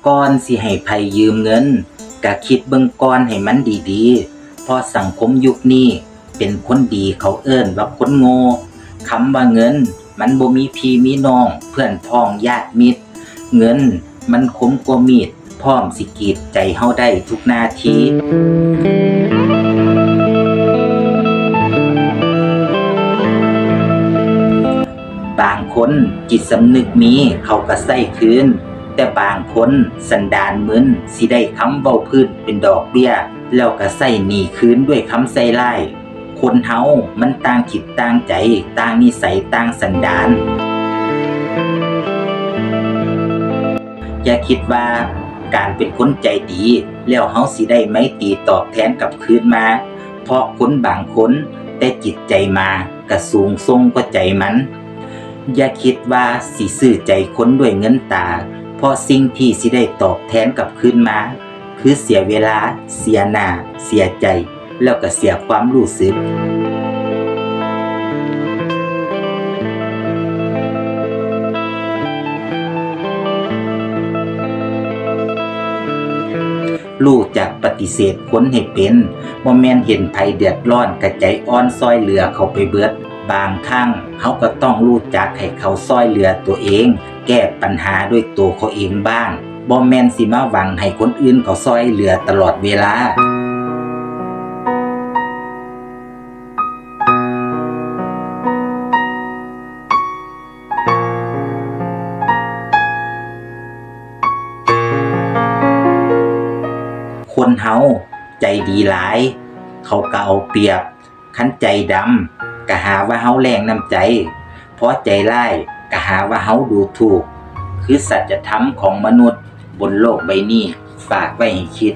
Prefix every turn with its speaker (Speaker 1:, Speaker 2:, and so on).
Speaker 1: ก่อนสิให้ไผยืมเงินก็คิดเบิ่งก่อนให้มันดีๆเพราะสังคมยุคนี้เป็นคนดีเขาเอิ้นว่าคนโง่คำว่าเงินมันบ่มีพี่มีน้องเพื่อนพ้องญาติมิตรเงินมันคมกว่ามีดพร้อมสิกรีดใจเฮาได้ทุกนาทีบางคนจิตสำนึกมีเขาก็ใส่คืนแต่บางคนสันดานมึนสิได้คำเว้าพื้นเป็นดอกเบี้ยแล้วก็ใส่หนี้คืนด้วยคำใส่ร้ายคนเฮามันต่างจิตต่างใจต่างนิสัยต่างสันดานอย่าคิดว่าการเป็นคนใจดีแล้วเฮาสิได้ไมตรีตอบแทนกลับคืนมาเพราะคนบางคนแต่จิตใจมาก็สูงส่งกว่าใจมันอย่าคิดว่าสิซื้อใจคนด้วยเงินตาเพราะสิ่งที่สิได้ตอบแทนกลับคืนมาคือเสียเวลาเสียหน้าเสียใจแล้วก็เสียความรู้สึกรู้จักปฏิเสธคนให้เป็นบ่แม่นเห็นไผเดือดร้อนก็ใจอ่อนซอยเหลือเขาไปเบิดบางครั้งเขาก็ต้องรู้จักให้เขาซอยเหลือตัวเองแก้ปัญหาด้วยตัวเขาเองบ้างบ่แม่นสิมาหวังให้คนอื่นเขาซอยเหลือตลอดเวลาคนเฮาใจดีหลายเขาก็เอาเปรียบคันใจดำก็หาว่าเฮาแรงน้ำใจเพราะใจร้ายก็หาว่าเฮาดูถูกคือสัจธรรมของมนุษย์บนโลกใบนี้ฝากไว้ให้คิด